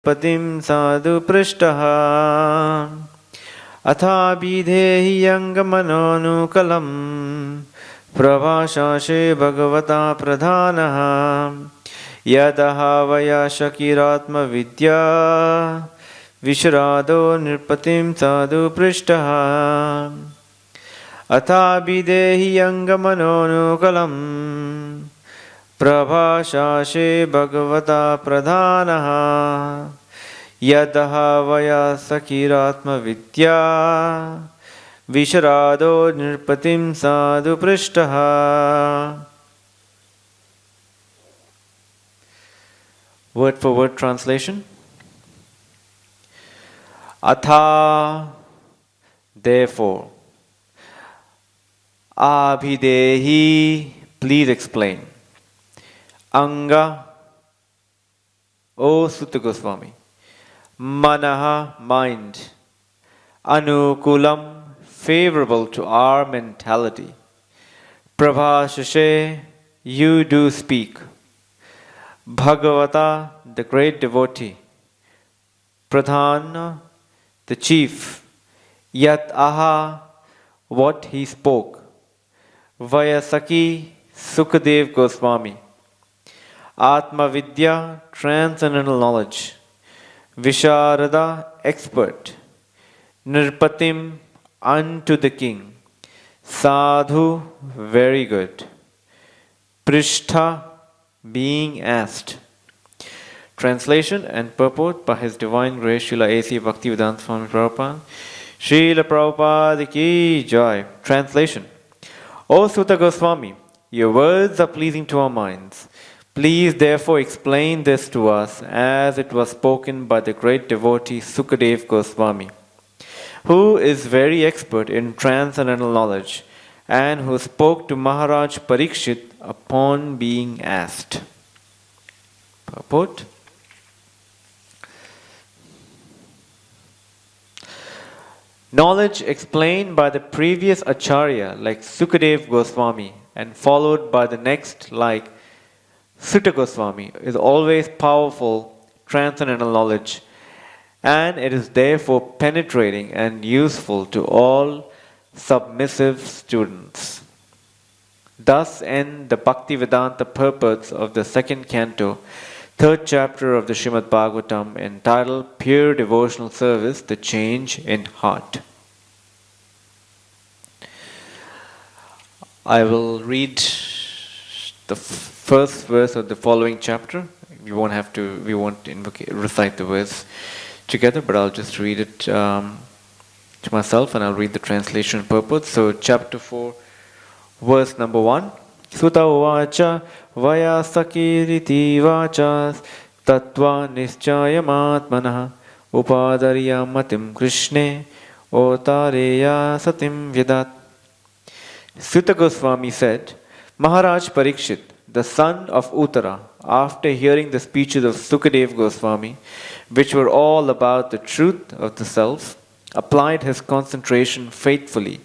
Patim sadhu prishtaha athabidhehi yangamanonukalam prabhashashe bhagavata pradhanaha yadaha vaya shakiratma vidya vishrado nirpatim sadhu prishtaha athabidhehi yangamanonukalam prabhashashe bhagavata pradhanaha yadaha vaya sakiratma vidya vishrado nirpatim sadhu prishtaha. Word for word translation. Atha, therefore. Abhidehi, please explain. Anga, O Sutta Goswami. Manaha, mind. Anukulam, favorable to our mentality. Prabhashashe, you do speak. Bhagavata, the great devotee. Pradhana, the chief. Yat aha, what he spoke. Vayasaki, Sukadev Goswami. Atma Vidya, transcendental knowledge. Visharada, expert. Nirpatim, unto the king. Sadhu, very good. Prishtha, being asked. Translation and purport by His Divine Grace Srila A.C. Bhaktivedanta Swami Prabhupada. Srila Prabhupada ki jai. Translation. O Sutta Goswami, your words are pleasing to our minds. Please therefore explain this to us as it was spoken by the great devotee Sukadev Goswami, who is very expert in transcendental knowledge and who spoke to Maharaj Parikshit upon being asked. Purport. Knowledge explained by the previous Acharya like Sukadev Goswami and followed by the next like Sutta Goswami is always powerful transcendental knowledge, and it is therefore penetrating and useful to all submissive students. Thus end the Bhaktivedanta purports of the second canto, third chapter of the Srimad Bhagavatam, entitled Pure Devotional Service, the Change in Heart. I will read the first verse of the following chapter. We won't recite the verse together, but I'll just read it to myself, and I'll read the translation and purport. So, chapter 4, verse number 1. Sutta uvacha vaya sakiriti vachas tattva nischayam upadarya matim krishne otareya satim vyadat. Sutta Goswami said, Maharaj Parikshit, the son of Uttara, after hearing the speeches of Sukadev Goswami, which were all about the truth of the self, applied his concentration faithfully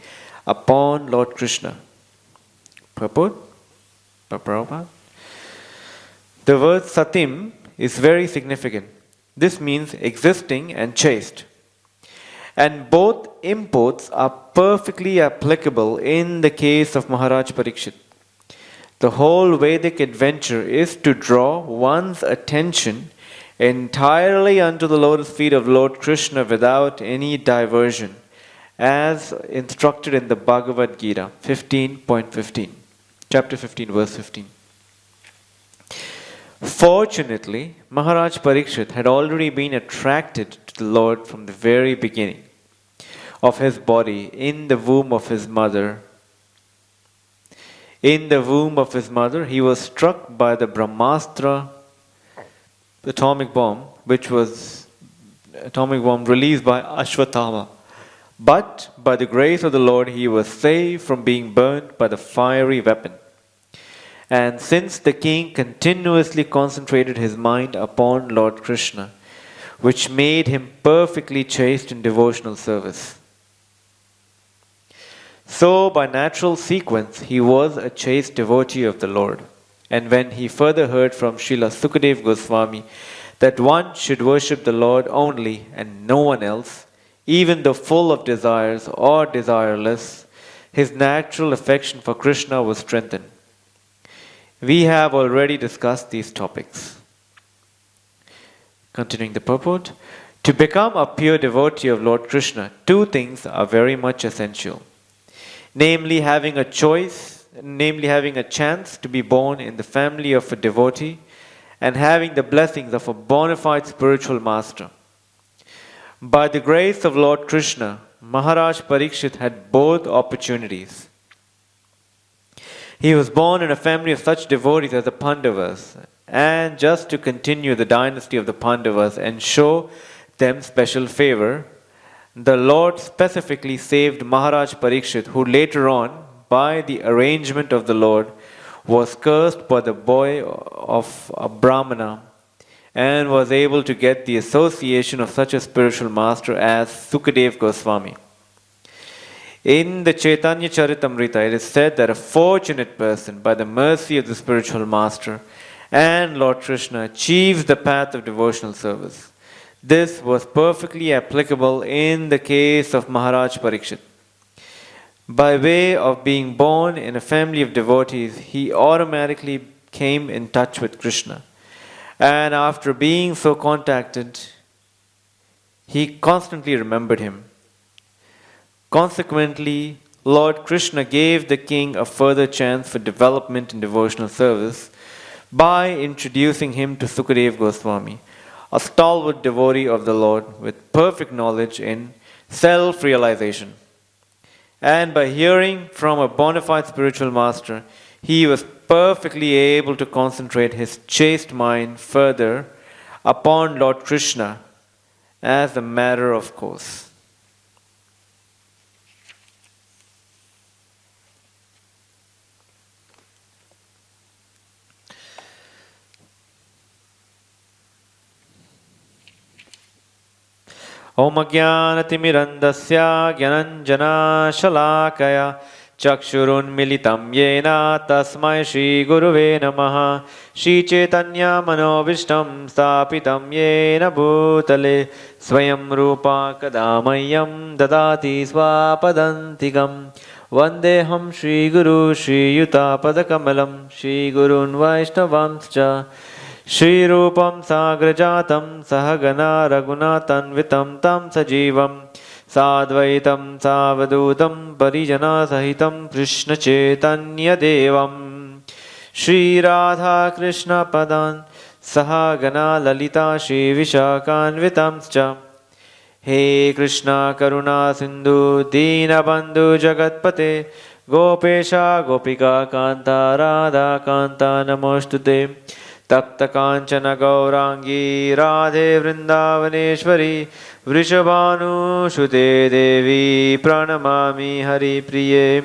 upon Lord Krishna. Purport? Prabhupada. The word satim is very significant. This means existing and chaste. And both imports are perfectly applicable in the case of Maharaj Parikshit. The whole Vedic adventure is to draw one's attention entirely unto the lotus feet of Lord Krishna without any diversion, as instructed in the Bhagavad Gita 15.15, chapter 15, verse 15. Fortunately, Maharaj Parikshit had already been attracted to the Lord from the very beginning of his body in the womb of his mother. In the womb of his mother, he was struck by the Brahmastra atomic bomb, which was atomic bomb released by Ashwatthama. But by the grace of the Lord, he was saved from being burnt by the fiery weapon. And since the king continuously concentrated his mind upon Lord Krishna, which made him perfectly chaste in devotional service, so by natural sequence he was a chaste devotee of the Lord. And when he further heard from Srila Sukadev Goswami that one should worship the Lord only and no one else, even though full of desires or desireless, his natural affection for Krishna was strengthened. We have already discussed these topics. Continuing the purport, to become a pure devotee of Lord Krishna, two things are very much essential. Namely, having a chance to be born in the family of a devotee and having the blessings of a bona fide spiritual master. By the grace of Lord Krishna, Maharaj Parikshit had both opportunities. He was born in a family of such devotees as the Pandavas, and just to continue the dynasty of the Pandavas and show them special favor, the Lord specifically saved Maharaj Parikshit, who later on, by the arrangement of the Lord, was cursed by the boy of a Brahmana and was able to get the association of such a spiritual master as Sukadev Goswami. In the Chaitanya Charitamrita, it is said that a fortunate person, by the mercy of the spiritual master and Lord Krishna, achieves the path of devotional service. This was perfectly applicable in the case of Maharaj Parikshit. By way of being born in a family of devotees, he automatically came in touch with Krishna. And after being so contacted, he constantly remembered him. Consequently, Lord Krishna gave the king a further chance for development in devotional service by introducing him to Sukadev Goswami, a stalwart devotee of the Lord with perfect knowledge in self-realization. And by hearing from a bona fide spiritual master, he was perfectly able to concentrate his chaste mind further upon Lord Krishna as a matter of course. Om Ajnanatimirandasya Gyananjana Shalakaya Chakshurun Militam Yena Tasmai Shri Guruve Namaha Shri Chaitanya Manovishtam Stapitam Yena Bhutale Swayam Rupa Kadamayam Dadati Swapadantikam Vandeham Shri Guru Shri Yuta Padakamalam Shri Gurun Vaishnavamscha Shri Rupam Sagrajatam Sahagana Raghunathanvitam Tam Sajivam Sadvaitam Savadutam Parijana Sahitam Krishna Chaitanya Devam Shri Radha Krishna Padan Sahagana Lalita Shri Vishakanvitamscha He Krishna Karuna Sindhu Dina Bandhu Jagatpate Gopesha Gopika Kanta Radha Kanta Namostute Tapta Kanchana Gaurangi Radhe Vrindavaneshwari Vrishabhanu Shute Devi Pranamami Hari Priye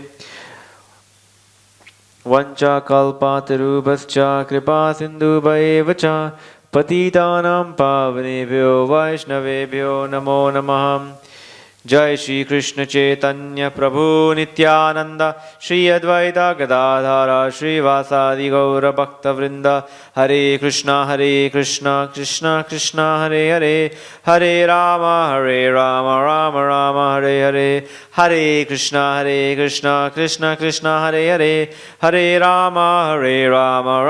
Vancha Kalpatarubhascha Kripa Sindhu Bhaevacha Patitanam Pavanebhyo Vaishnavebhyo Namo Namaham Jai Shri Krishna Chaitanya Prabhu Nityananda Shri Advaita Gadadhara Shri Vasadi Gaura Bhakta Vrinda Hare Krishna Krishna Krishna Hare Hare Hare Rama Rama Rama Hare Hare Hare Krishna Krishna Krishna Hare Hare Hare Rama Rama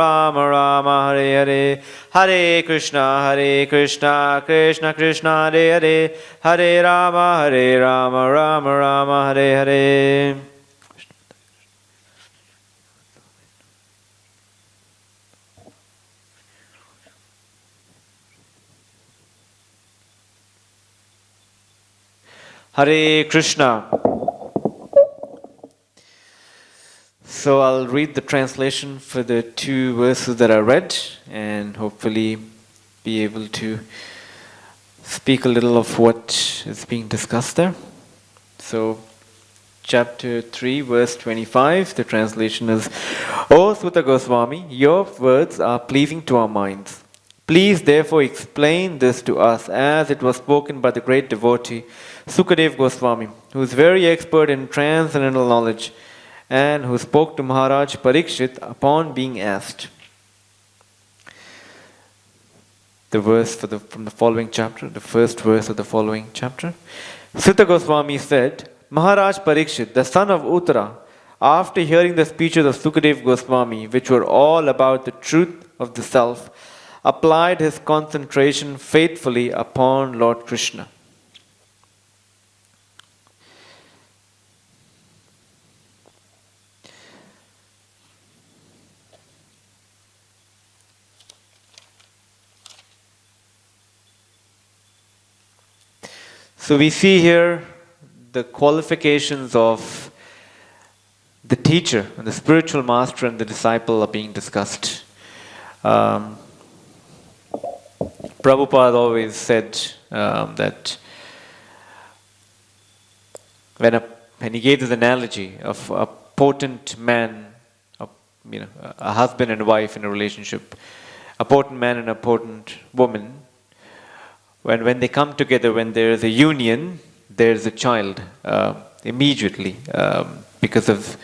Rama Hare Hare Hare Krishna Krishna Krishna Hare Hare Hare Rama Rama Hare Hare. Hare Krishna. So I'll read the translation for the two verses that I read and hopefully be able to speak a little of what is being discussed there. So, chapter 3, verse 25, the translation is, O Suta Goswami, your words are pleasing to our minds. Please therefore explain this to us as it was spoken by the great devotee Sukadev Goswami, who is very expert in transcendental knowledge and who spoke to Maharaj Parikshit upon being asked. the verse from the following chapter, the first verse of the following chapter. Sutta Goswami said, Maharaj Parikshit, the son of Uttara, after hearing the speeches of Sukadev Goswami, which were all about the truth of the self, applied his concentration faithfully upon Lord Krishna. So we see here the qualifications of the teacher, and the spiritual master and the disciple are being discussed. Prabhupada always said that when he gave this analogy of a potent man, a husband and wife in a relationship, a potent man and a potent woman, when they come together, when there is a union, there is a child immediately because of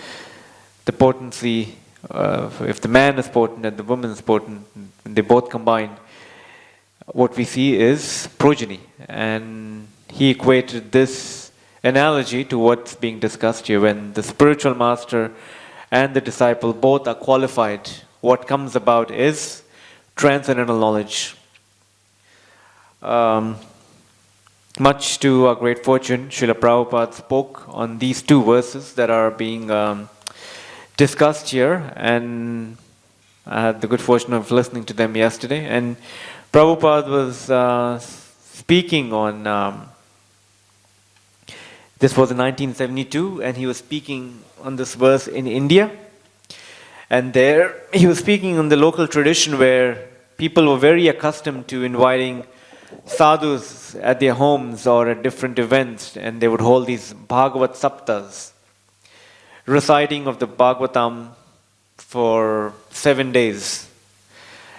the potency. If the man is potent and the woman is potent, they both combine, what we see is progeny. And he equated this analogy to what's being discussed here. When the spiritual master and the disciple both are qualified, what comes about is transcendental knowledge. Much to our great fortune, Srila Prabhupada spoke on these two verses that are being discussed here, and I had the good fortune of listening to them yesterday. And Prabhupada was speaking on, this was in 1972, and he was speaking on this verse in India. And there he was speaking on the local tradition where people were very accustomed to inviting sadhus at their homes or at different events, and they would hold these Bhagavat Saptas, reciting of the Bhagavatam for 7 days.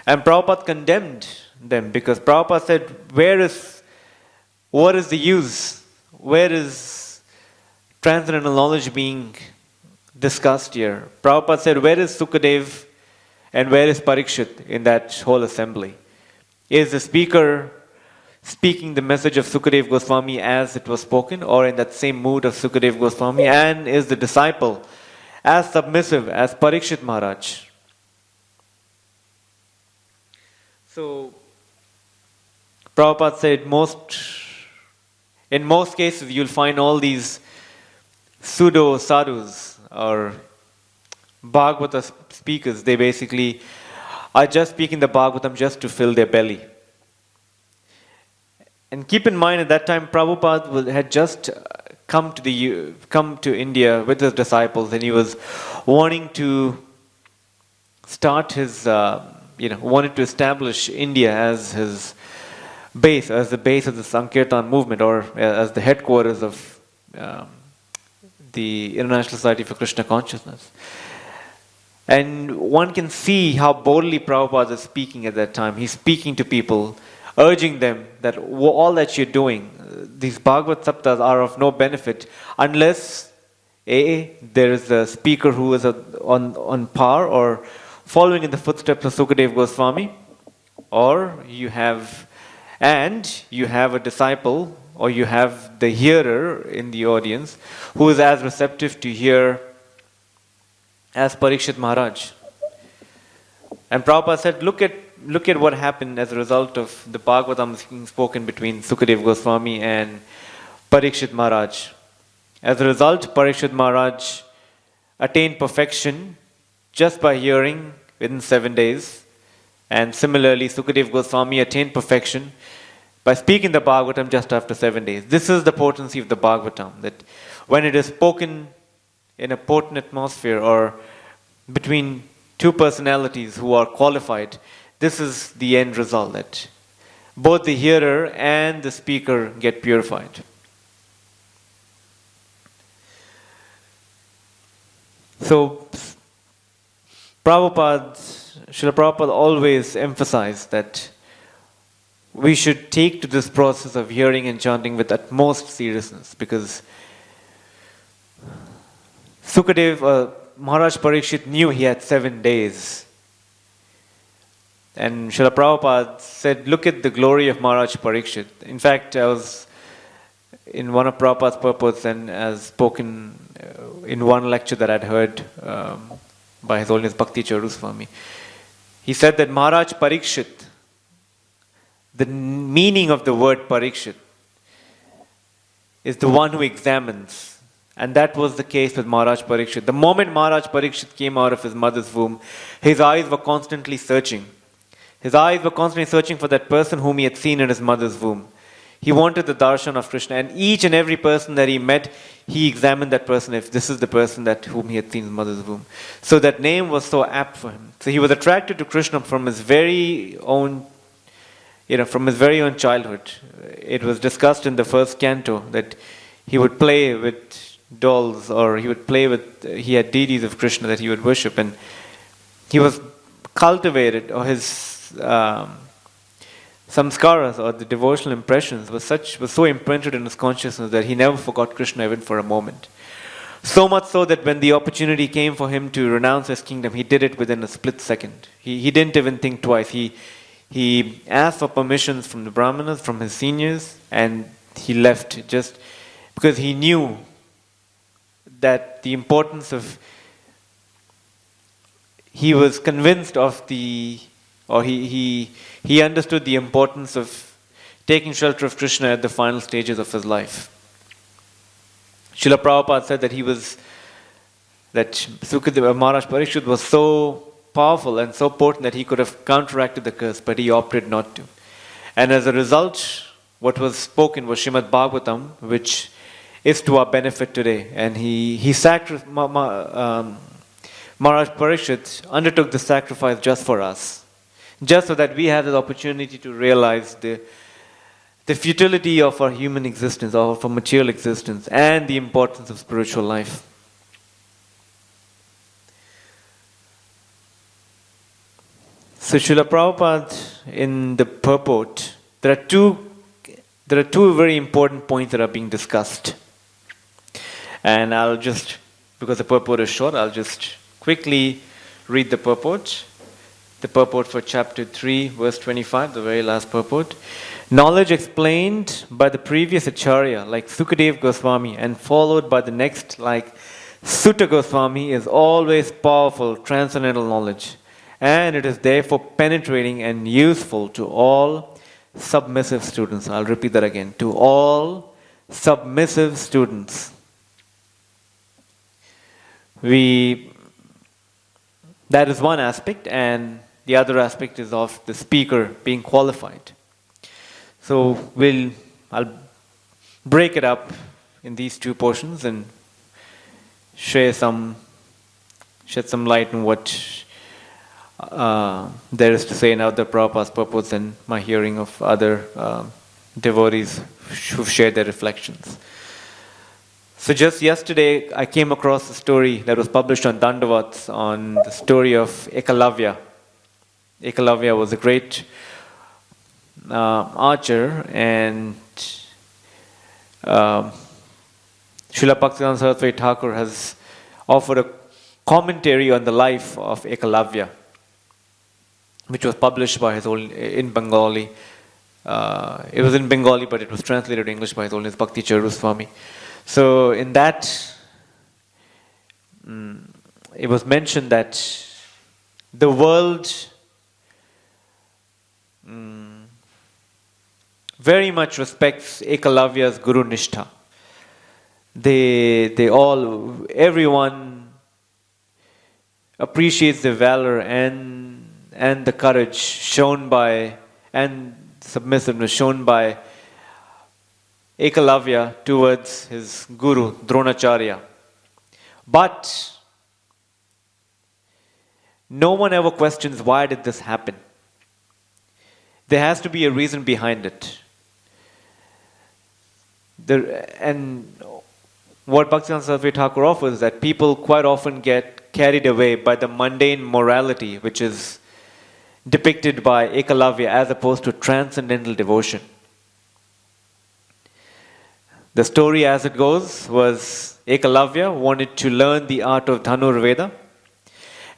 And Prabhupada condemned them because Prabhupada said, what is the use? Where is transcendental knowledge being discussed here? Prabhupada said, where is Sukadev and where is Parikshit in that whole assembly? Is the speaker speaking the message of Sukadev Goswami as it was spoken, or in that same mood of Sukadev Goswami? And is the disciple as submissive as Parikshit Maharaj? So, Prabhupada said in most cases you'll find all these pseudo sadhus or Bhagavata speakers. They basically are just speaking the Bhagavatam just to fill their belly. And keep in mind, at that time, Prabhupada had just come to India with his disciples, and he was wanting to start his, wanted to establish India as his base, as the base of the Sankirtan movement, or as the headquarters of the International Society for Krishna Consciousness. And one can see how boldly Prabhupada is speaking at that time. He's speaking to people, urging them that all that you're doing, these Bhagavad Saptas are of no benefit unless there is a speaker who is on par or following in the footsteps of Sukadev Goswami, or you have a disciple, or you have the hearer in the audience who is as receptive to hear as Parikshit Maharaj. And Prabhupada said, look at what happened as a result of the Bhagavatam being spoken between Sukadev Goswami and Parikshit Maharaj. As a result, Parikshit Maharaj attained perfection just by hearing within 7 days. And similarly, Sukadev Goswami attained perfection by speaking the Bhagavatam just after 7 days. This is the potency of the Bhagavatam, that when it is spoken in a potent atmosphere or between two personalities who are qualified, this is the end result, that both the hearer and the speaker get purified. So, Srila Prabhupada always emphasized that we should take to this process of hearing and chanting with utmost seriousness, because Sukadev, Maharaj Parikshit knew he had 7 days. And Srila Prabhupada said, look at the glory of Maharaj Parikshit. In fact, I was in one of Prabhupada's purports and as spoken in one lecture that I'd heard by His Holiness Bhakti Charu Swami. He said that Maharaj Parikshit, the meaning of the word Parikshit, is the one who examines. And that was the case with Maharaj Parikshit. The moment Maharaj Parikshit came out of his mother's womb, his eyes were constantly searching. His eyes were constantly searching for that person whom he had seen in his mother's womb. He wanted the darshan of Krishna, and each and every person that he met, he examined that person if this is the person whom he had seen in his mother's womb. So that name was so apt for him. So he was attracted to Krishna from his very own, from his very own childhood. It was discussed in the first canto that he would play with dolls, or he had deities of Krishna that he would worship, and he was cultivated, or his samskaras, or the devotional impressions, was so imprinted in his consciousness that he never forgot Krishna even for a moment. So much so that when the opportunity came for him to renounce his kingdom, he did it within a split second. He didn't even think twice. He asked for permissions from the Brahmanas, from his seniors, and he left just because he knew that the importance of, he was convinced of he understood the importance of taking shelter of Krishna at the final stages of his life. Srila Prabhupada said that Sukadeva Maharaj Parikshit was so powerful and so potent that he could have counteracted the curse, but he opted not to. And as a result, what was spoken was Srimad Bhagavatam, which is to our benefit today. And Maharaj Parikshit undertook the sacrifice just for us, just so that we have the opportunity to realize the futility of our human existence, of our material existence, and the importance of spiritual life. So Srila Prabhupada, in the purport, there are two very important points that are being discussed. And I'll just, because the purport is short, I'll just quickly read the purport. The purport for chapter 3, verse 25, the very last purport. Knowledge explained by the previous Acharya, like Sukadev Goswami, and followed by the next, like Sutta Goswami, is always powerful, transcendental knowledge. And it is therefore penetrating and useful to all submissive students. I'll repeat that again. To all submissive students. That is one aspect, and the other aspect is of the speaker being qualified. So I'll break it up in these two portions and shed some light on what there is to say in other Prabhupada's purports and my hearing of other devotees who've shared their reflections. So just yesterday, I came across a story that was published on Dandavats on the story of Ekalavya. Ekalavya was a great archer, and Srila Bhaktivedanta Saraswati Thakur has offered a commentary on the life of Ekalavya, which was published by in Bengali. It was in Bengali, but it was translated to English by His Holiness Bhakti Charu Swami. So in that, it was mentioned that the world very much respects Ekalavya's Guru Nishtha. Everyone appreciates the valor and the courage shown by, and submissiveness shown by Ekalavya towards his guru, Dronacharya. But no one ever questions, why did this happen? There has to be a reason behind it. And what Bhaktivedanta Saraswati Thakur offers is that people quite often get carried away by the mundane morality which is depicted by Ekalavya as opposed to transcendental devotion. The story as it goes was Ekalavya wanted to learn the art of Dhanur Veda,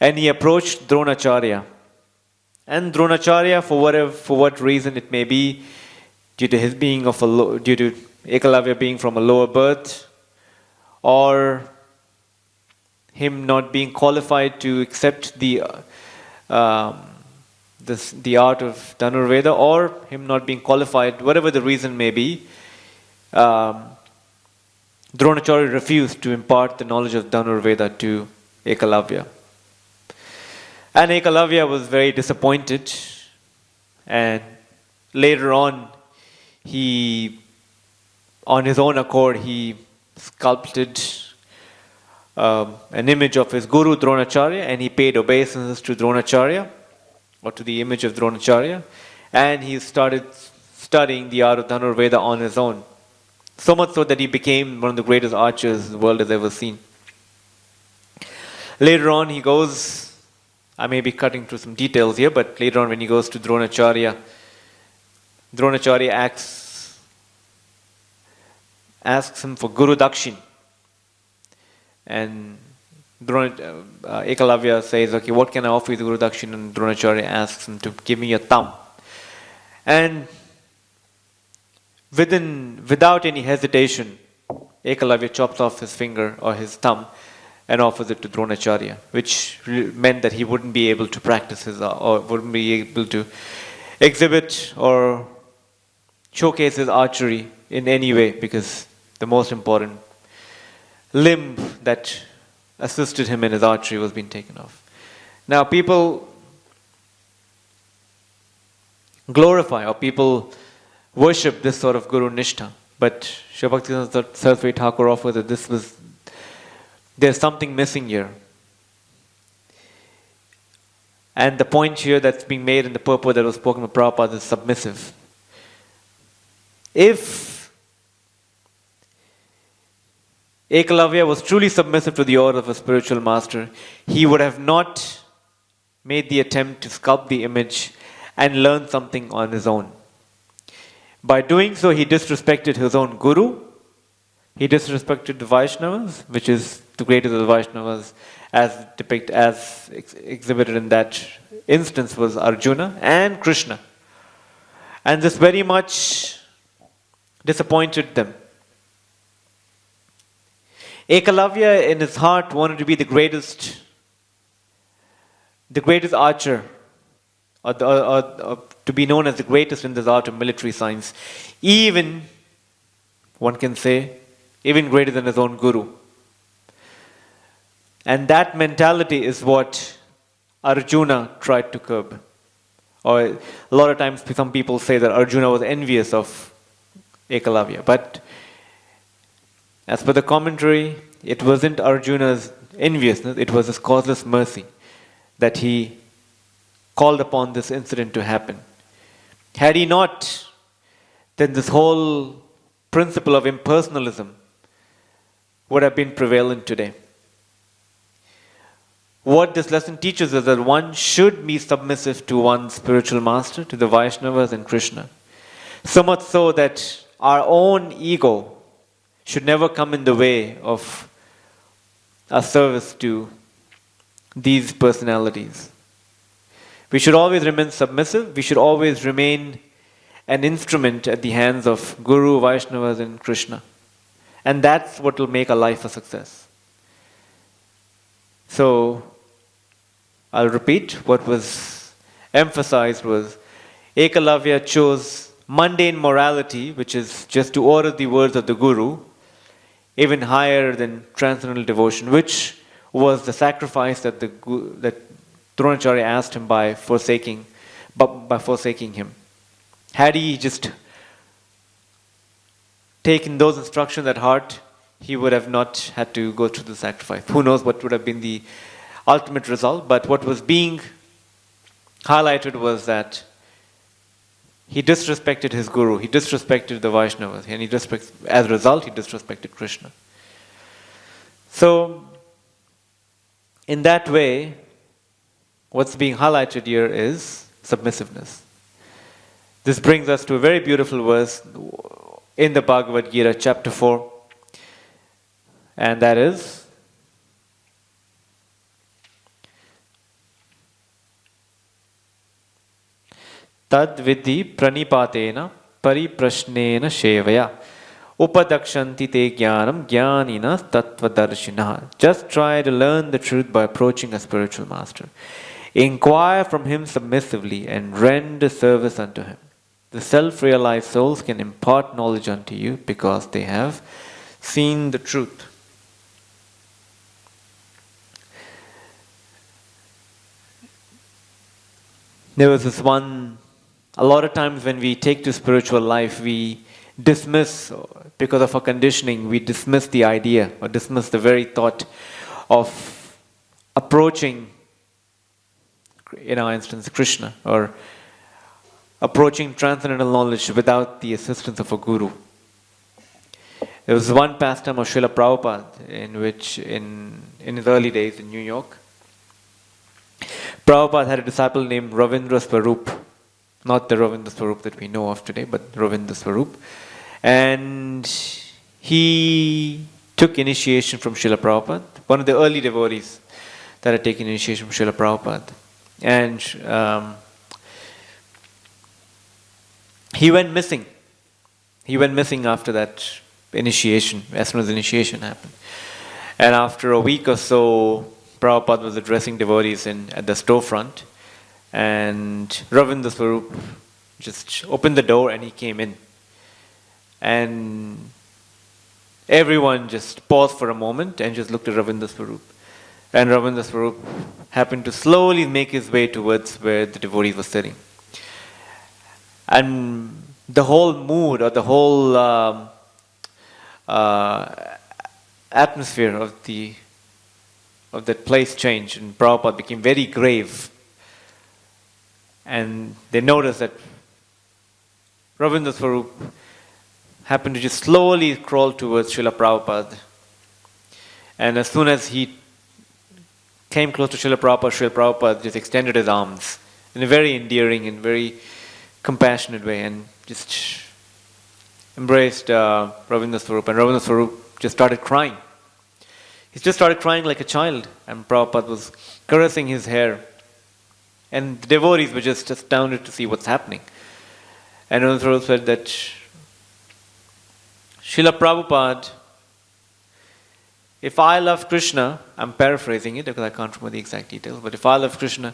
and he approached Dronacharya And Dronacharya, for what reason it may be, due to his being due to Ekalavya being from a lower birth, or him not being qualified to accept the art of Dhanurveda, or him not being qualified, whatever the reason may be, Dronacharya refused to impart the knowledge of Dhanurveda to Ekalavya. And Ekalavya was very disappointed, and later on, on his own accord, he sculpted an image of his guru Dronacharya, and he paid obeisance to Dronacharya, or to the image of Dronacharya, and he started studying the art of Dhanurveda on his own. So much so that he became one of the greatest archers the world has ever seen. Later on, he goes, I may be cutting through some details here, but later on when he goes to Dronacharya, Dronacharya asks him for Guru Dakshin. And Ekalavya says, okay, what can I offer you the Guru Dakshin? And Dronacharya asks him to give me a thumb. And without any hesitation, Ekalavya chops off his finger or his thumb and offers it to Dronacharya, which meant that he wouldn't be able to practice or wouldn't be able to exhibit or showcase his archery in any way, because the most important limb that assisted him in his archery was being taken off. Now, people glorify or people worship this sort of Guru Nishtha, but Srila Bhaktivinoda Saraswati Thakur offers that there's something missing here. And the point here that's being made in the purport that was spoken by Prabhupada is submissive. If Ekalavya was truly submissive to the order of a spiritual master, he would have not made the attempt to sculpt the image and learn something on his own. By doing so, he disrespected his own guru, he disrespected the Vaishnavas, which is the greatest of the Vaishnavas, as exhibited in that instance was Arjuna and Krishna. And this very much disappointed them. Ekalavya in his heart wanted to be the greatest archer, or to be known as the greatest in this art of military science. Even, one can say, even greater than his own guru. And that mentality is what Arjuna tried to curb. Or a lot of times some people say that Arjuna was envious of Ekalavya. But as per the commentary, it wasn't Arjuna's enviousness, it was his causeless mercy that he called upon this incident to happen. Had he not, then this whole principle of impersonalism would have been prevalent today. What this lesson teaches is that one should be submissive to one's spiritual master, to the Vaishnavas and Krishna. So much so that our own ego should never come in the way of our service to these personalities. We should always remain submissive. We should always remain an instrument at the hands of Guru, Vaishnavas and Krishna. And that's what will make our life a success. So, I'll repeat, what was emphasized was Ekalavya chose mundane morality, which is just to order the words of the Guru, even higher than transcendental devotion, which was the sacrifice that Dronacharya asked him by forsaking him. Had he just taken those instructions at heart, he would have not had to go through the sacrifice. Who knows what would have been the ultimate result, but what was being highlighted was that he disrespected his guru, he disrespected the Vaishnavas, and as a result, he disrespected Krishna. So, in that way, what's being highlighted here is submissiveness. This brings us to a very beautiful verse in the Bhagavad Gita, chapter 4, and that is, Tad vidhi pranipatena pariprashnena shevaya. Upadakshanti te jnanam jnanina tattvadarshina. Just try to learn the truth by approaching a spiritual master. Inquire from him submissively and render service unto him. The self-realized souls can impart knowledge unto you because they have seen the truth. There was this one, a lot of times when we take to spiritual life, we dismiss, because of our conditioning, we dismiss the idea or dismiss the very thought of approaching, in our instance, Krishna, or approaching transcendental knowledge without the assistance of a guru. There was one pastime of Srila Prabhupada in which, in his early days in New York, Prabhupada had a disciple named Ravindra Swarup, not the Ravindra Swarup that we know of today, but Ravindra Swarup. And he took initiation from Srila Prabhupada, one of the early devotees that had taken initiation from Srila Prabhupada. And he went missing. He went missing after that initiation, as soon as the initiation happened. And after a week or so, Prabhupada was addressing devotees at the storefront, and Ravindra Swarup just opened the door and he came in. And everyone just paused for a moment and just looked at Ravindra Swarup. And Ravindra Swarup happened to slowly make his way towards where the devotees were sitting. And the whole mood or the whole atmosphere of that place changed, and Prabhupada became very grave. And they noticed that Ravindra Swarup happened to just slowly crawl towards Srila Prabhupada. And as soon as he came close to Srila Prabhupada just extended his arms in a very endearing and very compassionate way and just embraced Ravindra Swarup. And Ravindra Swarup just started crying. He just started crying like a child, and Prabhupada was caressing his hair. And the devotees were just astounded to see what's happening. And Ravindra Swarup said that Srila Prabhupada, if I love Krishna, I'm paraphrasing it because I can't remember the exact details, but if I love Krishna,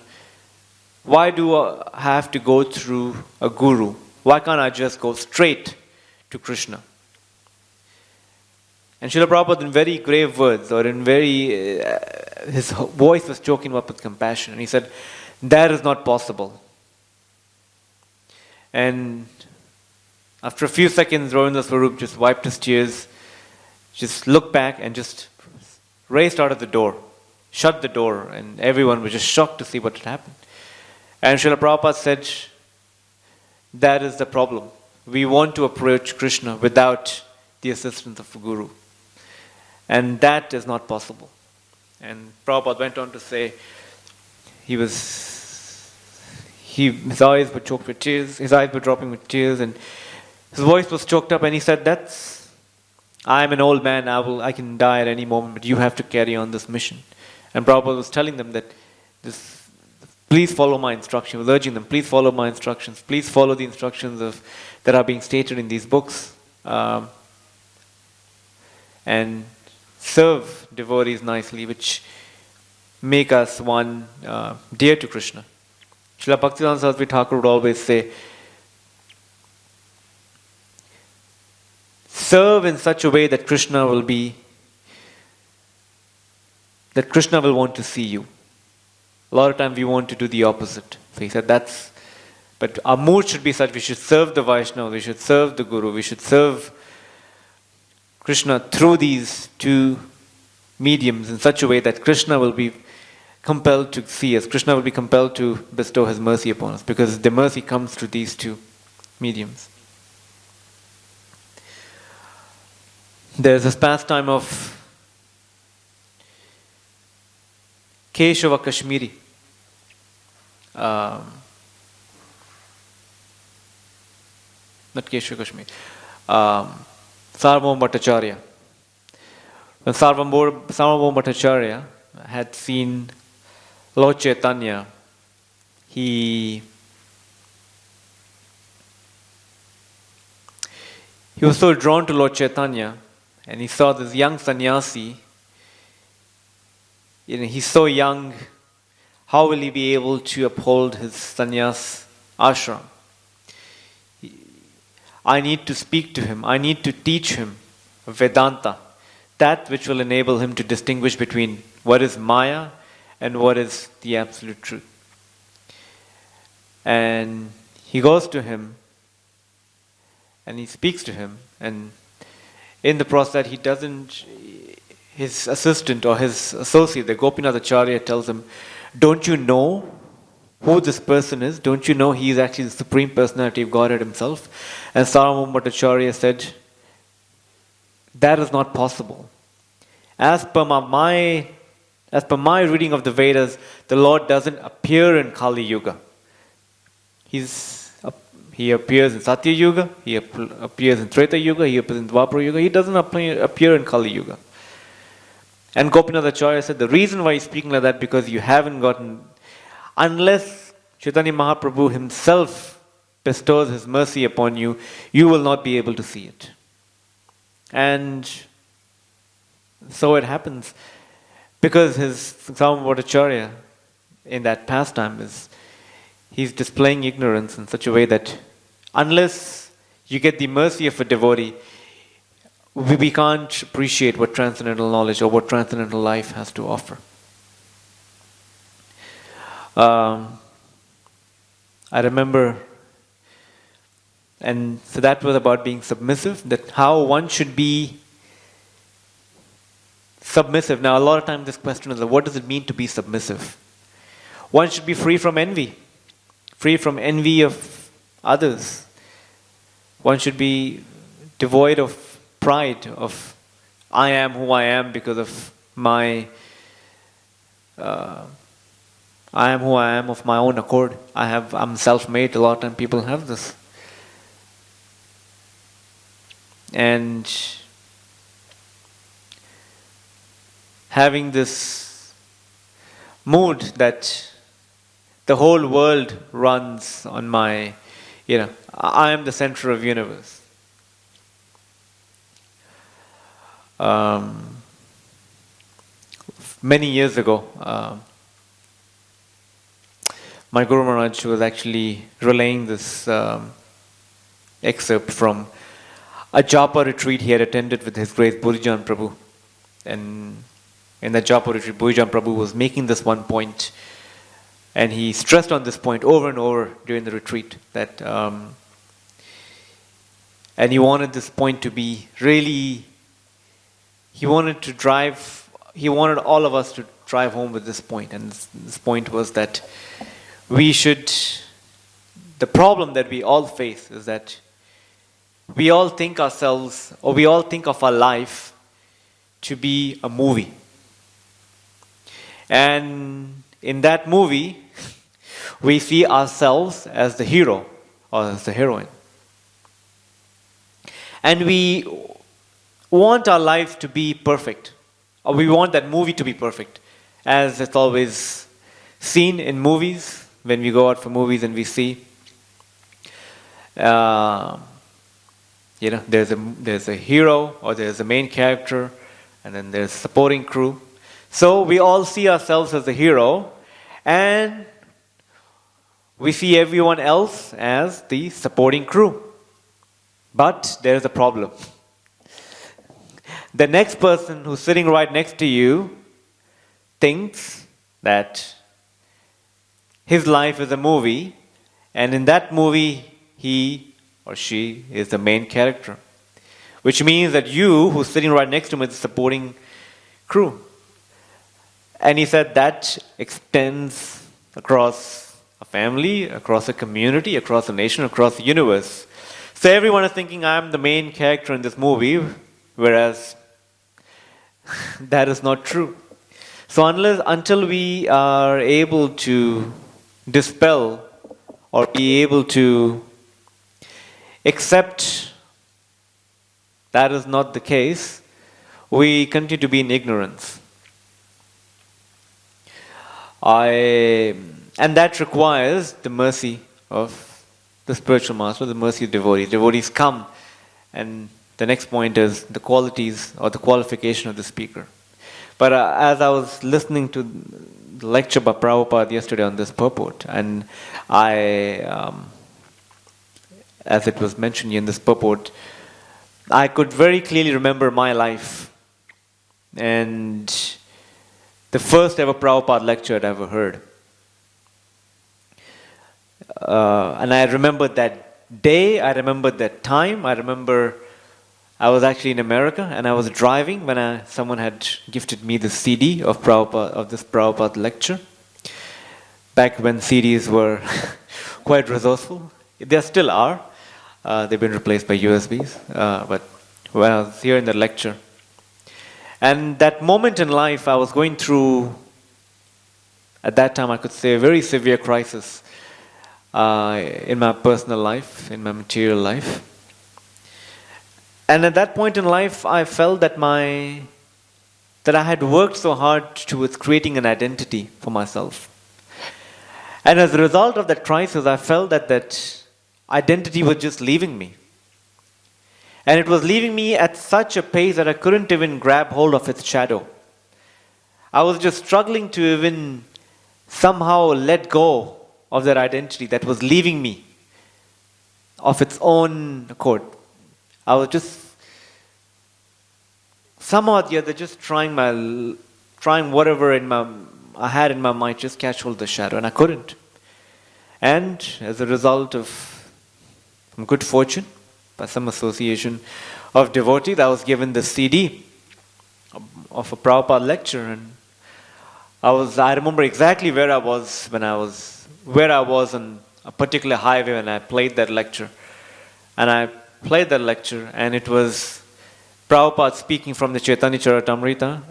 why do I have to go through a guru? Why can't I just go straight to Krishna? And Srila Prabhupada, in very grave words, or in very, his voice was choking up with compassion, and he said, that is not possible. And after a few seconds, Ravindra Swarup just wiped his tears, just looked back and just raced out of the door, shut the door, and everyone was just shocked to see what had happened. And Srila Prabhupada said, that is the problem. We want to approach Krishna without the assistance of a guru. And that is not possible. And Prabhupada went on to say, his eyes were choked with tears, his eyes were dropping with tears, and his voice was choked up, and he said, I'm an old man, I can die at any moment, but you have to carry on this mission. And Prabhupada was telling them that please follow my instructions. He was urging them, please follow my instructions. Please follow the instructions that are being stated in these books. And serve devotees nicely, which make us one dear to Krishna. Srila Bhaktivedanta Saraswati Thakur would always say, serve in such a way that Krishna will want to see you. A lot of times we want to do the opposite. So he said but our mood should be such, we should serve the Vaishnava, we should serve the Guru, we should serve Krishna through these two mediums in such a way that Krishna will be compelled to see us. Krishna will be compelled to bestow his mercy upon us, because the mercy comes through these two mediums. There's this pastime of Keshava Kashmiri. Not Keshava Kashmiri. Sarvabhauma Bhattacharya. When Sarvabhauma Bhattacharya had seen Lord Chaitanya, he he was so drawn to Lord Chaitanya, and he saw this young sannyasi. He's so young. How will he be able to uphold his sannyas ashram? I need to speak to him. I need to teach him Vedanta, that which will enable him to distinguish between what is Maya and what is the absolute truth. And he goes to him and he speaks to him, and in the process he doesn't, his assistant or his associate, the Gopinath Acharya, tells him, don't you know who this person is? Don't you know he is actually the Supreme Personality of Godhead himself? And Sarvabhauma Bhattacharya said, that is not possible. As per my reading of the Vedas, the Lord doesn't appear in Kali Yuga. He appears in Satya Yuga, he appears in Treta Yuga, he appears in Dwapara Yuga. He doesn't appear in Kali Yuga. And Gopinath Acharya said, the reason why he's speaking like that, because you haven't gotten, unless Chaitanya Mahaprabhu himself bestows his mercy upon you, you will not be able to see it. And so it happens, because his Sarvabhauma Bhattacharya in that pastime he's displaying ignorance in such a way that unless you get the mercy of a devotee, we can't appreciate what transcendental knowledge or what transcendental life has to offer. I remember, and so that was about being submissive, that how one should be submissive. Now, a lot of times this question is, what does it mean to be submissive? One should be free from envy of others. One should be devoid of pride, of I am who I am because of I am who I am of my own accord. I'm self-made. A lot of times people have this. And having this mood that the whole world runs on my, I am the center of the universe. Many years ago, my Guru Maharaj was actually relaying this excerpt from a Japa retreat he had attended with His Grace Burijan Prabhu. And in that Japa retreat, Burijan Prabhu was making this one point, and he stressed on this point over and over during the retreat, that and he wanted this point to be really, he wanted all of us to drive home with this point. And this point was that the problem that we all face is that we all think ourselves, or we all think of our life to be a movie. And in that movie, we see ourselves as the hero or as the heroine. And we want our life to be perfect, or we want that movie to be perfect, as it's always seen in movies. When we go out for movies and we see, there's a hero or there's a main character, and then there's supporting crew. So we all see ourselves as the hero, and we see everyone else as the supporting crew. But there's a problem. The next person who's sitting right next to you thinks that his life is a movie, and in that movie, he or she is the main character. Which means that you, who's sitting right next to him, is the supporting crew. And he said that extends across a family, across a community, across a nation, across the universe. So everyone is thinking, I'm the main character in this movie, whereas that is not true. So until we are able to dispel or be able to accept that is not the case, we continue to be in ignorance. And that requires the mercy of the spiritual master, the mercy of devotees. Devotees come And the next point is the qualities or the qualification of the speaker. But as I was listening to the lecture by Prabhupada yesterday on this purport, and as it was mentioned in this purport, I could very clearly remember my life and the first ever Prabhupada lecture I'd ever heard. And I remembered that day, I remembered that time, I remember I was actually in America and I was driving when someone had gifted me the CD of this Prabhupada lecture. Back when CDs were quite resourceful. They still are. They've been replaced by USBs. But when I was here in the lecture, and that moment in life I was going through, at that time I could say, a very severe crisis in my personal life, in my material life. And at that point in life I felt that I had worked so hard towards creating an identity for myself. And as a result of that crisis, I felt that identity was just leaving me. And it was leaving me at such a pace that I couldn't even grab hold of its shadow. I was just struggling to even somehow let go of that identity that was leaving me of its own accord. I was just somehow or the other just trying whatever I had in my mind, just catch hold of the shadow, and I couldn't. And as a result of some good fortune, by some association of devotees, I was given the CD of a Prabhupada lecture, and I remember exactly where I was on a particular highway when I played that lecture. And I played that lecture, and it was Prabhupada speaking from the Chaitanya Charitamrita,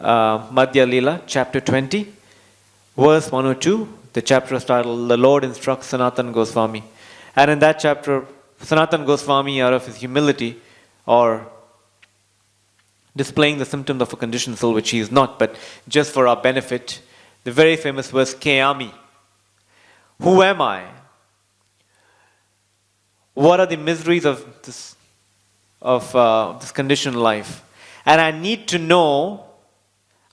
Madhya Leela, chapter 20, verse 102. The chapter is titled, The Lord Instructs Sanatana Goswami. And in that chapter, Sanatana Goswami, out of his humility, or displaying the symptoms of a conditioned soul, which he is not, but just for our benefit, the very famous verse, Keami. Who am I? What are the miseries of this conditioned life? And I need to know,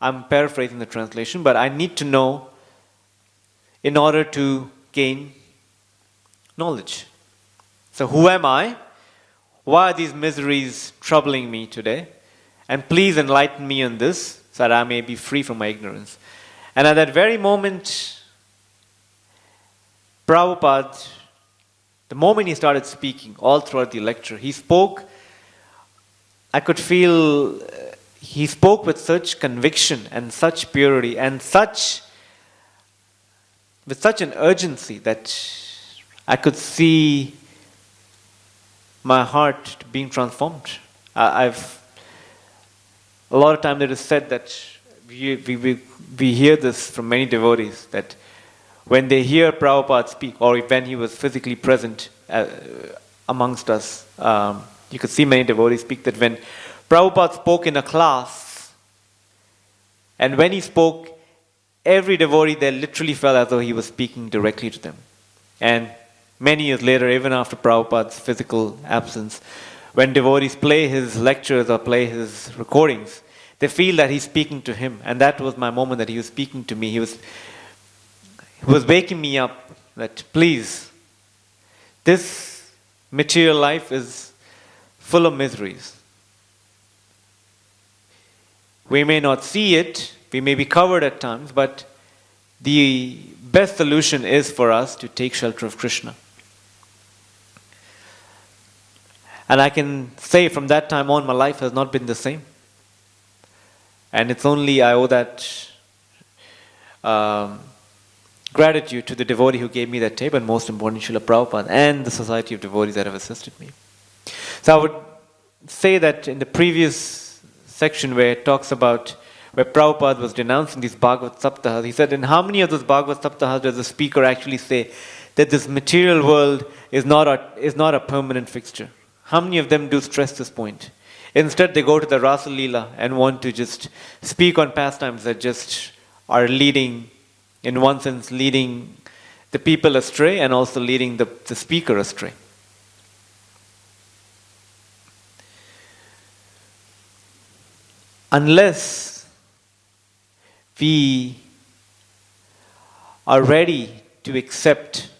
I'm paraphrasing the translation, but I need to know in order to gain knowledge. So who am I? Why are these miseries troubling me today? And please enlighten me on this so that I may be free from my ignorance. And at that very moment, Prabhupada, the moment he started speaking, all throughout the lecture, he spoke, I could feel, he spoke with such conviction and such purity and with such an urgency that I could see my heart being transformed. A lot of times it is said that we hear this from many devotees, that when they hear Prabhupada speak, or when he was physically present amongst us, you could see many devotees speak that when Prabhupada spoke in a class, and when he spoke, every devotee there literally felt as though he was speaking directly to them. And many years later, even after Prabhupada's physical absence, when devotees play his lectures or play his recordings, they feel that he's speaking to him. And that was my moment that he was speaking to me. He was waking me up that, please, this material life is full of miseries. We may not see it, we may be covered at times, but the best solution is for us to take shelter of Krishna. And I can say from that time on, my life has not been the same. And it's only I owe that gratitude to the devotee who gave me that tape, and most importantly, Srila Prabhupada and the society of devotees that have assisted me. So I would say that in the previous section where it talks about where Prabhupada was denouncing these Bhagavad Saptahas, he said, in how many of those Bhagavad Saptahas does the speaker actually say that this material world is not a permanent fixture? How many of them do stress this point? Instead, they go to the Rasa Leela and want to just speak on pastimes that just are leading, in one sense, leading the people astray and also leading the speaker astray. unless we are ready to accept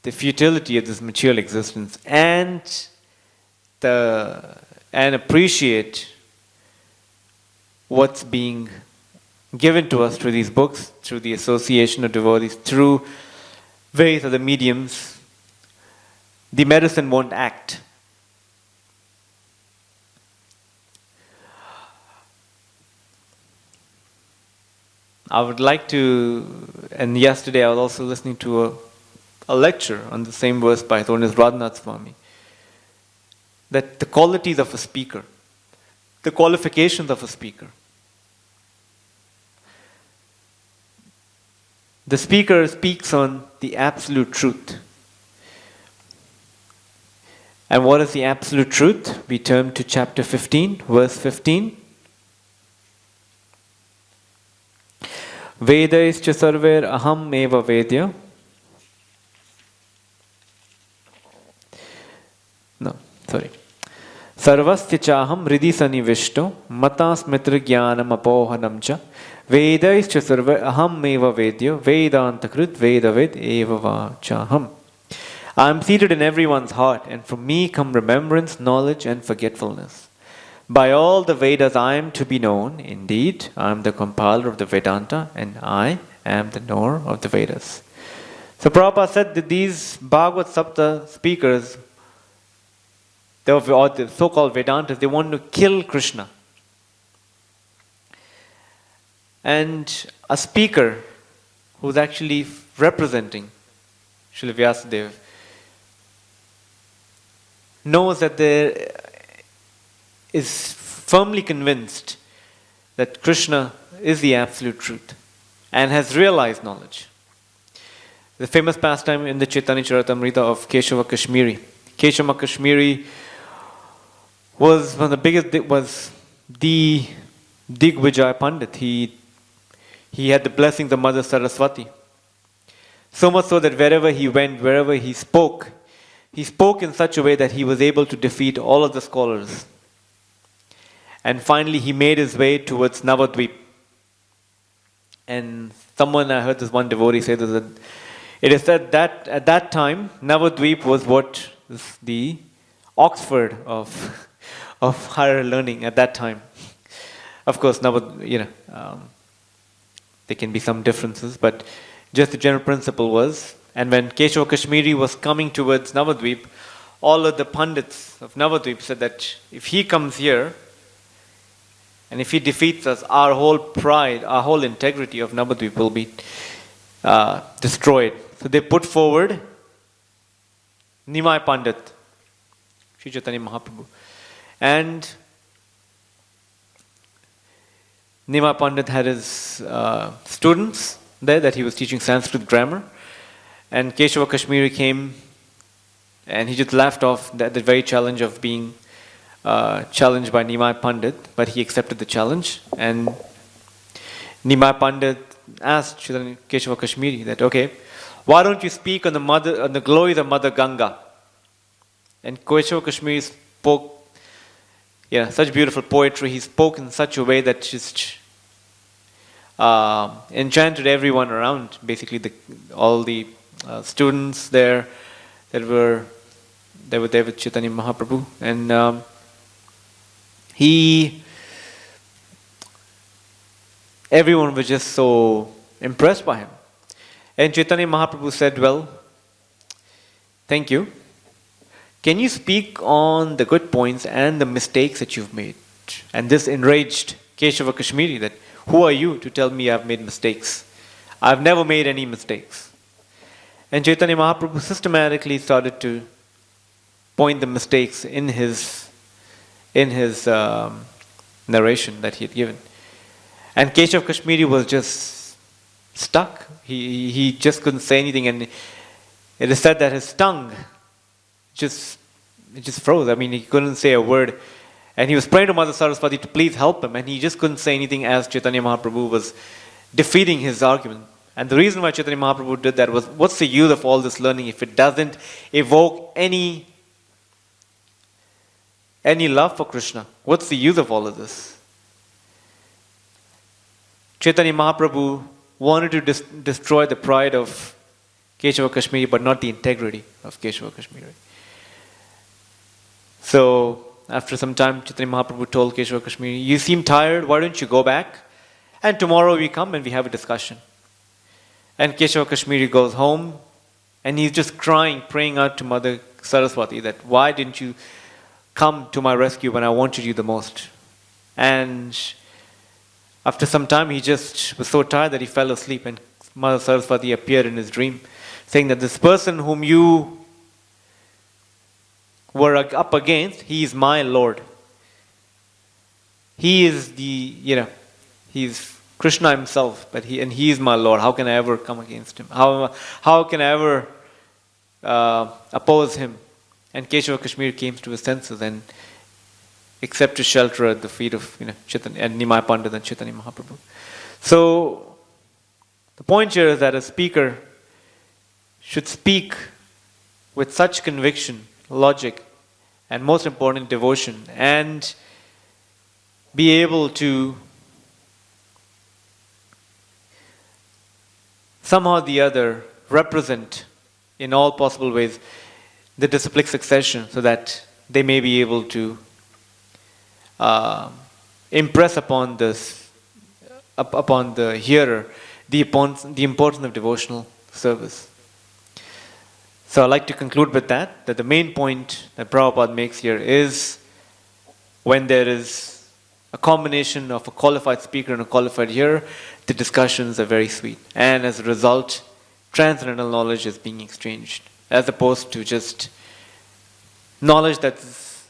the futility of this material existence and appreciate what's being given to us through these books, through the association of devotees, through various other mediums, the medicine won't act. I would like to, and yesterday I was also listening to a lecture on the same verse by His Holiness Radhanath Swami, that the qualities of a speaker, the qualifications of a speaker. The speaker speaks on the absolute truth. And what is the absolute truth? We turn to chapter 15, verse 15. Vedaischa sarver aham eva vedya. No, sorry. Sarvasya chaham hridi sanivishto matas mitra jnanam apohanam cha Vedaischa sarva aham eva vedya vedantakrit vedavid eva vachaham. I am seated in everyone's heart, and from me come remembrance, knowledge, and forgetfulness. By all the Vedas I am to be known. Indeed, I am the compiler of the Vedanta, and I am the knower of the Vedas. So Prabhupada said that these Bhagavad Sapta speakers, or the so-called Vedantas, they want to kill Krishna. And a speaker who's actually representing Srila Vyasadeva knows that there is firmly convinced that Krishna is the absolute truth and has realized knowledge. The famous pastime in the Chaitanya Charitamrita of Keshava Kashmiri. Keshava Kashmiri was one of the biggest, was the Digvijay Pandit. He had the blessings of Mother Saraswati. So much so that wherever he went, wherever he spoke in such a way that he was able to defeat all of the scholars. And finally he made his way towards Navadvip. And I heard this one devotee say that it is said that at that time Navadvip was what is the Oxford of higher learning at that time. Of course, there can be some differences, but just the general principle was, and when Keshava Kashmiri was coming towards Navadvip, all of the Pandits of Navadvip said that if he comes here, and if he defeats us, our whole pride, our whole integrity of Navadvip will be destroyed. So they put forward Nimai Pandit, Sri Chaitanya Mahaprabhu. And Nimai Pandit had his students there that he was teaching Sanskrit grammar. And Keshava Kashmiri came and he just laughed off the very challenge of being challenged by Nimai Pandit, but he accepted the challenge. And Nimai Pandit asked Keshava Kashmiri that, okay, why don't you speak on the glories of Mother Ganga? And Keshava Kashmiri spoke such beautiful poetry. He spoke in such a way that just enchanted everyone around. Basically, all the students there that were there with Chaitanya Mahaprabhu, and everyone was just so impressed by him. And Chaitanya Mahaprabhu said, well, thank you. Can you speak on the good points and the mistakes that you've made? And this enraged Keshava Kashmiri, that who are you to tell me I've made mistakes? I've never made any mistakes. And Chaitanya Mahaprabhu systematically started to point the mistakes in his narration that he had given. And Keshav Kashmiri was just stuck. He just couldn't say anything, and it is said that his tongue just froze. I mean, he couldn't say a word. And he was praying to Mother Saraswati to please help him, and he just couldn't say anything as Chaitanya Mahaprabhu was defeating his argument. And the reason why Chaitanya Mahaprabhu did that was, what's the use of all this learning if it doesn't evoke any any love for Krishna. What's the use of all of this? Chaitanya Mahaprabhu wanted to destroy the pride of Keshava Kashmiri, but not the integrity of Keshava Kashmiri. So, after some time, Chaitanya Mahaprabhu told Keshava Kashmiri, you seem tired, why don't you go back? And tomorrow we come and we have a discussion. And Keshava Kashmiri goes home and he's just crying, praying out to Mother Saraswati that why didn't you come to my rescue when I wanted you the most? And after some time he just was so tired that he fell asleep, and Mother Saraswati appeared in his dream saying that this person whom you were up against, he is my Lord. He is he's Krishna himself, but he is my Lord. How can I ever come against him? How can I ever oppose him? And Keshava Kashmiri came to his senses and accepted shelter at the feet of Chaitanya and Nimai Pandit and Chaitanya Mahaprabhu. So the point here is that a speaker should speak with such conviction, logic, and most important, devotion, and be able to somehow or the other represent in all possible ways the disciplic succession, so that they may be able to impress upon the hearer the importance of devotional service. So I'd like to conclude with that the main point that Prabhupada makes here is when there is a combination of a qualified speaker and a qualified hearer, the discussions are very sweet. And as a result, transcendental knowledge is being exchanged, as opposed to just knowledge that's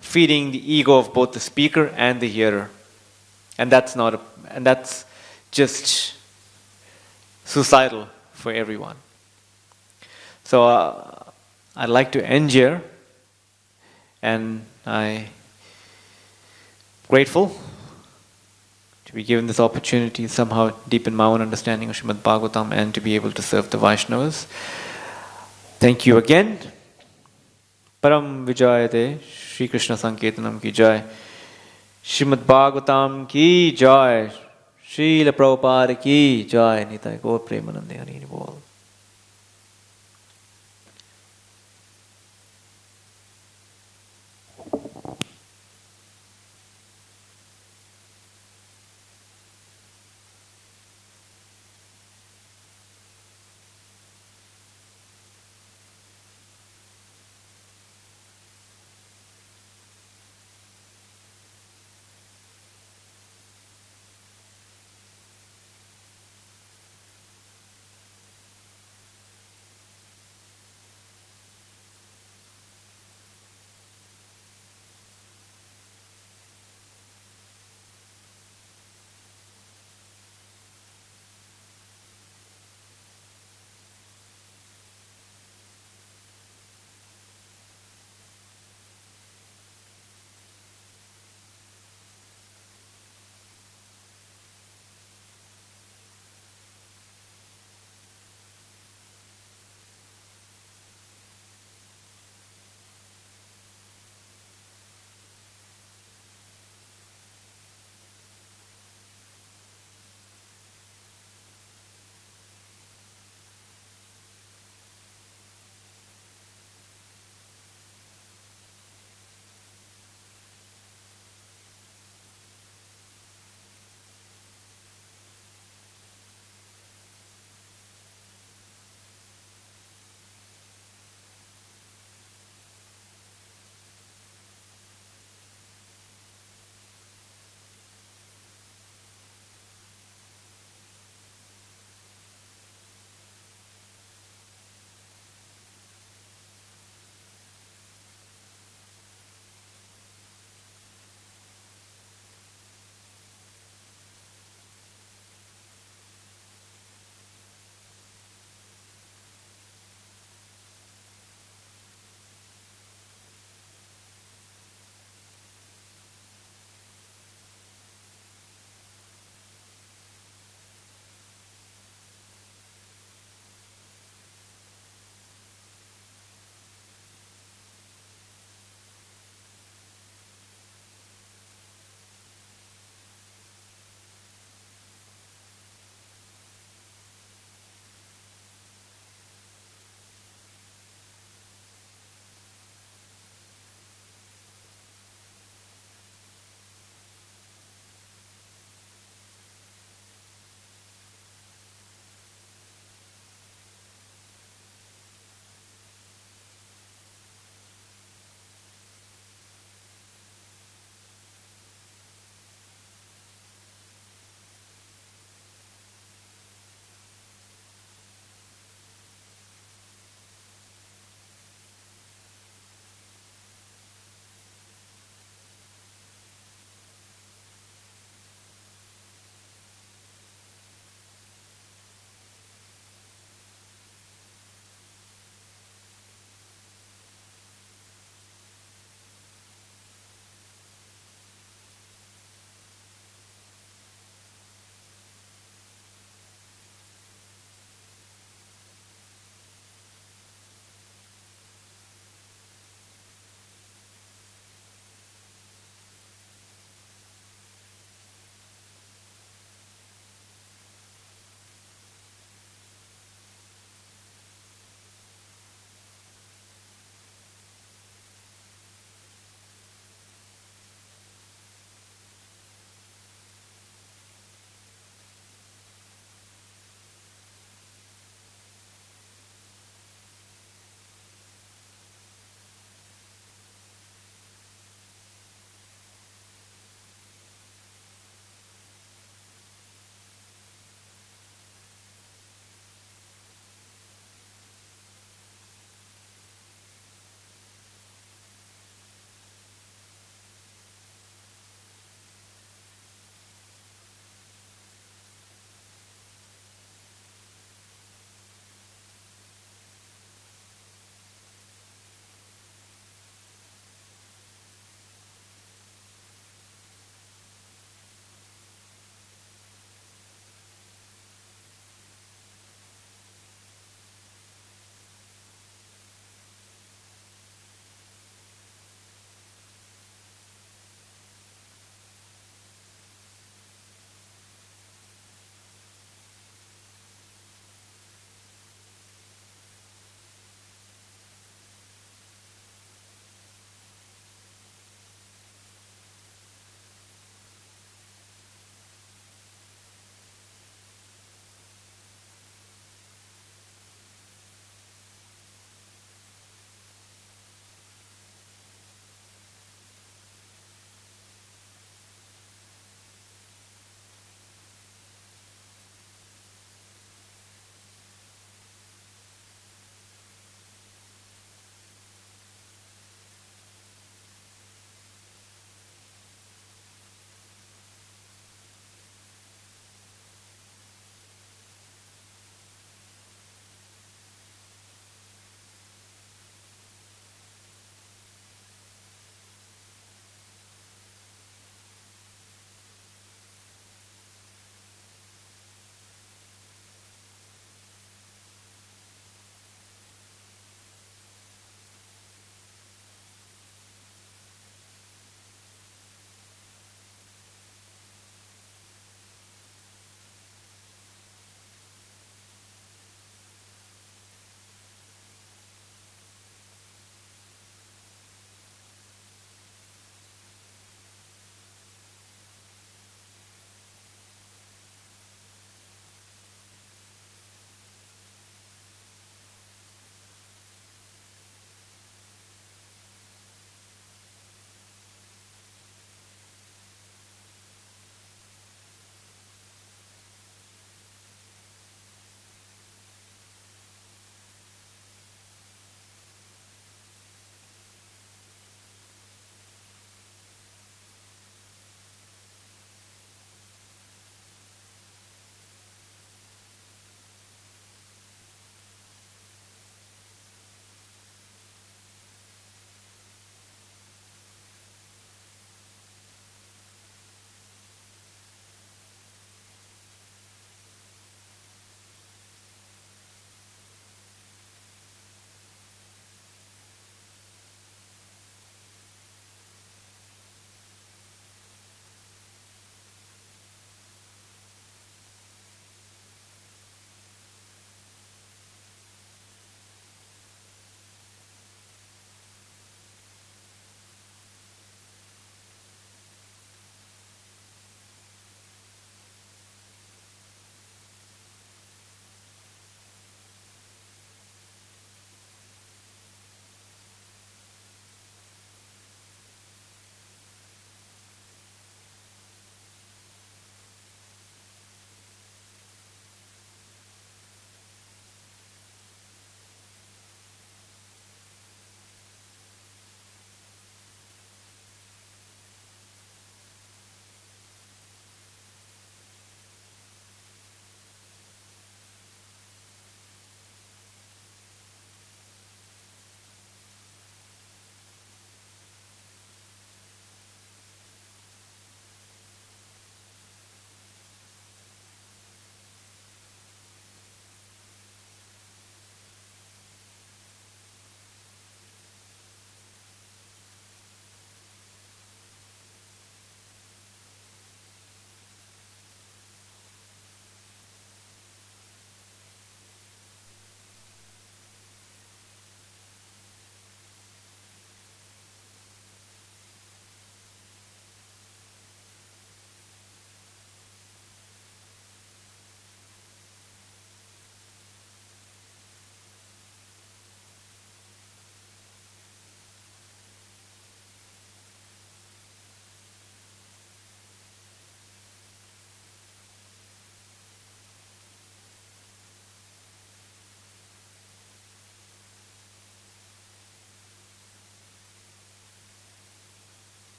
feeding the ego of both the speaker and the hearer. And that's just suicidal for everyone. So I'd like to end here, and I'm grateful to be given this opportunity to somehow deepen my own understanding of Srimad Bhagavatam and to be able to serve the Vaishnavas. Thank you again. Param Vijayate Shri Krishna Sanketanam ki jai. Srimad Bhagavatam ki jai. Srila Prabhupada ki jai. Nitai Gaur Premanande Hari Bol.